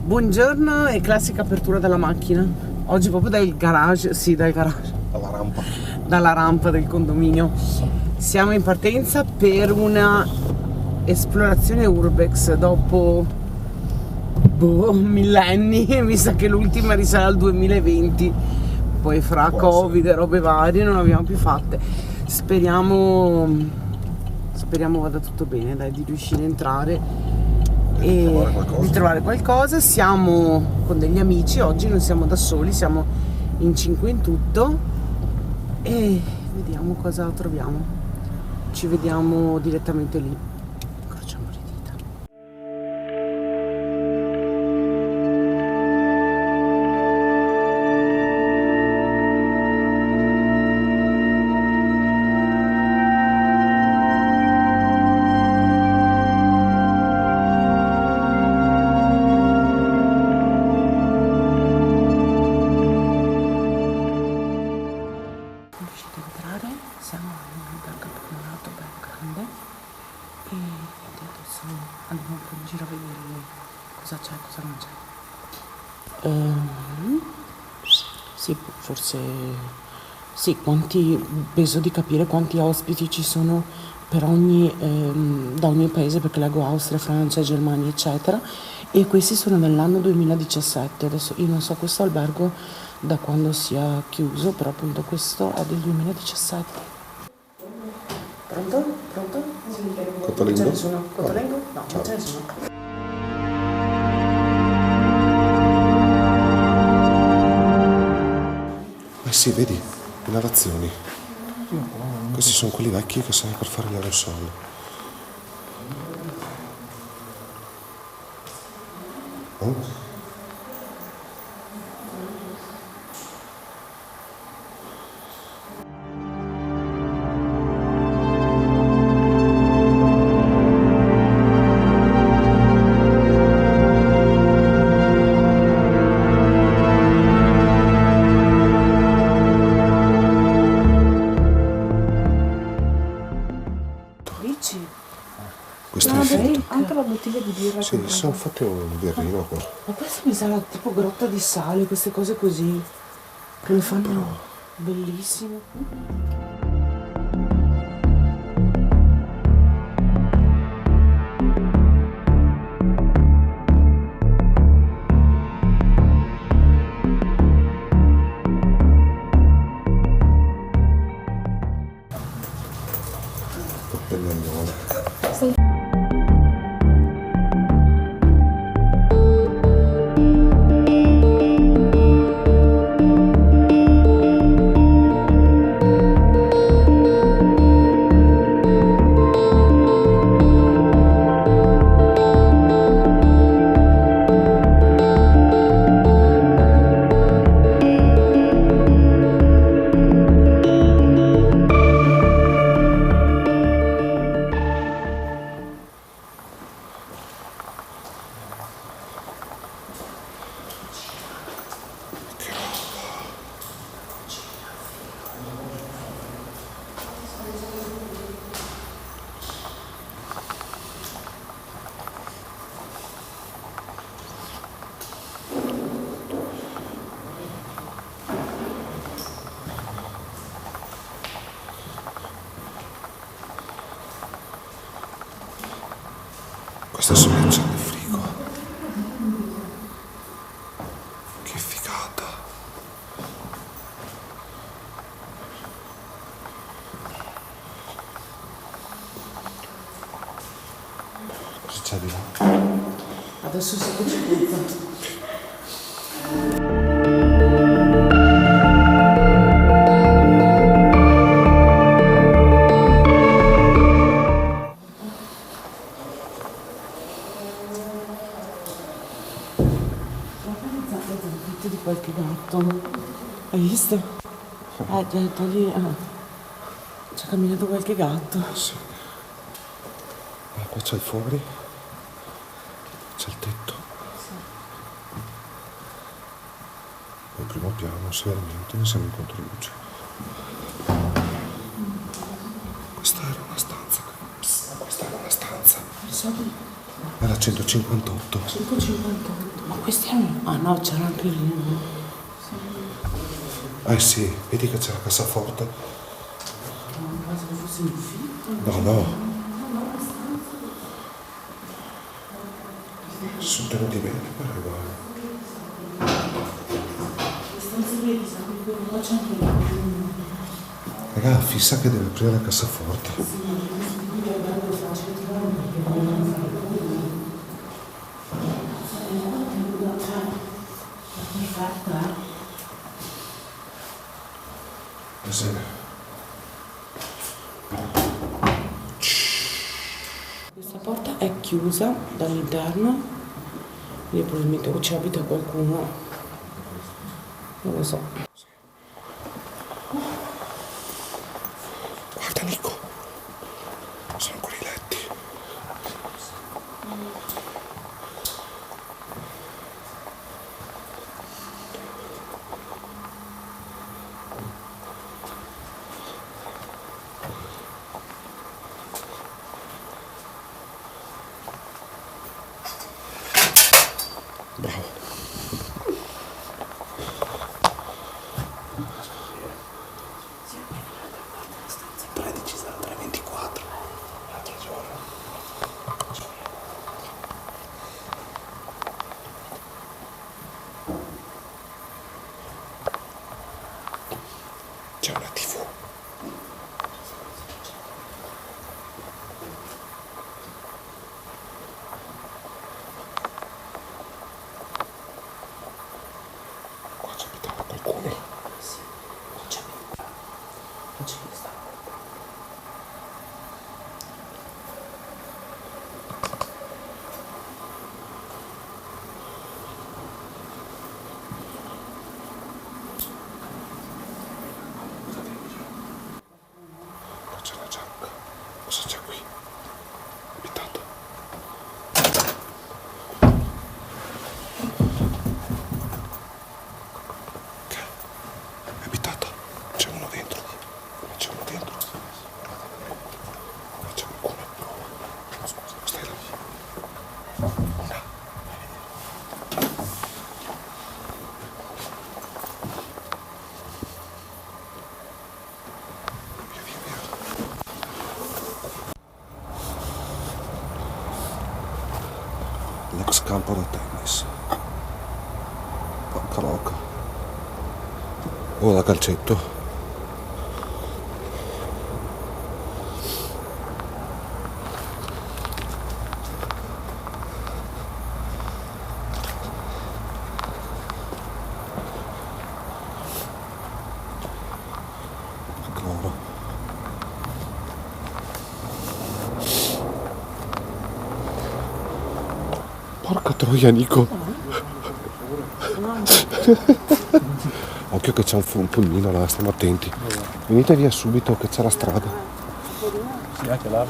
Buongiorno e classica apertura della macchina. Oggi proprio dal garage, sì, dal garage. Dalla rampa del condominio. Siamo in partenza per una esplorazione urbex dopo millenni. Mi sa che l'ultima risale al 2020. Poi fra Covid e robe varie non abbiamo più fatte. Speriamo vada tutto bene, dai, di riuscire a entrare e di trovare qualcosa. Siamo con degli amici, oggi non siamo da soli, siamo in 5 in tutto e vediamo cosa troviamo. Ci vediamo direttamente lì. Incrociamo le dita. Siamo in un albergo abbandonato ben grande e adesso andiamo un po' in giro a vedere cosa c'è e cosa non c'è. Sì, forse sì, penso di capire quanti ospiti ci sono per da ogni paese, perché leggo Austria, Francia, Germania eccetera, e questi sono dell'anno 2017. Adesso io non so questo albergo da quando sia chiuso, però appunto questo è del 2017. Pronto? Pronto? Cotolengo? Non c'è nessuno? Cotolengo? No, non c'è nessuno. Sì, vedi, inalazioni. Questi sono quelli vecchi che servono per fare l'aerosol. Oh? Questo è anche la bottiglia di birra. Sì, sono fatte un birrino qua. Ma questo mi sa tipo grotta di sale, queste cose così, che le fanno bellissime. Questa sono le celle frigo. Che figata. Cosa c'è di là? Adesso si concentra. Di qualche gatto, hai visto? Togli, c'è camminato qualche gatto. Sì. Qua c'è il fuori, c'è il tetto. Sì. Al primo piano, severamente, siamo in controluce. Questa era una stanza. So di... È la 158. 158. Ma questi hanno... Ah no, c'era anche lì. Eh sì, vedi che c'è la cassaforte. No, pensavo fosse in ufficio. No, no. Si sono tenuti bene, però è uguale. Le stanze vedi, sanno che non c'è anche lì. Raga, fissa che deve aprire la cassaforte. Sì. Questa porta è chiusa dall'interno, quindi probabilmente o ci abita qualcuno, non lo so. Guarda Nico, sono ancora i letti. Bravo. C'è una TV. Qua ci abitava qualcuno. Sì, c'è sta. Qua c'è la giacca. Cosa c'è qui? Abitato. Ok. È abitato. C'è uno dentro. C'è uno dentro. C'è qualcuno. Scusa, stai là. Una. Via, via, via. L'ex campo da tennis. Porca loca. O da calcetto. Ancora. Porca troia, Nico. Occhio che c'è un pulmino là, stiamo attenti. Venite via subito che c'è la strada. Sì, anche là,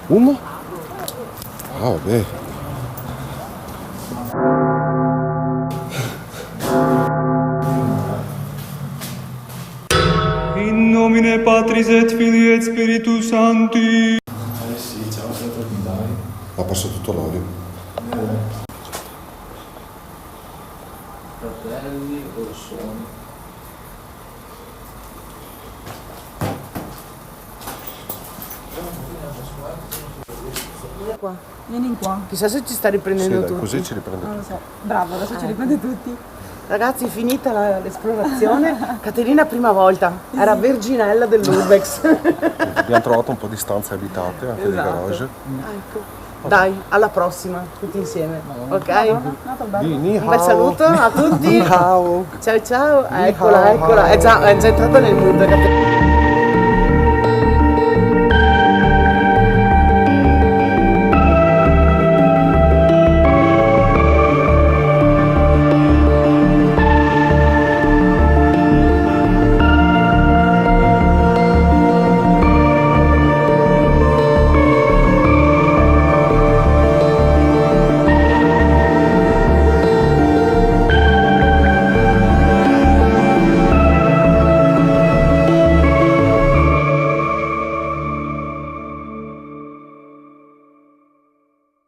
Uno? Ah, vabbè. In nomine Patris et Filii et Spiritus Sancti. sì, ciao, dai. Ha perso tutto l'olio. Fratelli, Orsoni. Qua. Vieni qua. Chissà se ci sta riprendendo tutti. Così ci riprende. Non lo so. Bravo, adesso ci riprende tutti. Ragazzi, finita l'esplorazione. Caterina prima volta, era verginella dell'Urbex. Abbiamo trovato un po' di stanze abitate, anche dei garage. Ecco. Dai, alla prossima, tutti insieme. Ok? Ni Un bel saluto a tutti. Ciao. Ciao ciao. Eccola, eccola. È già entrata nel mood, Caterina.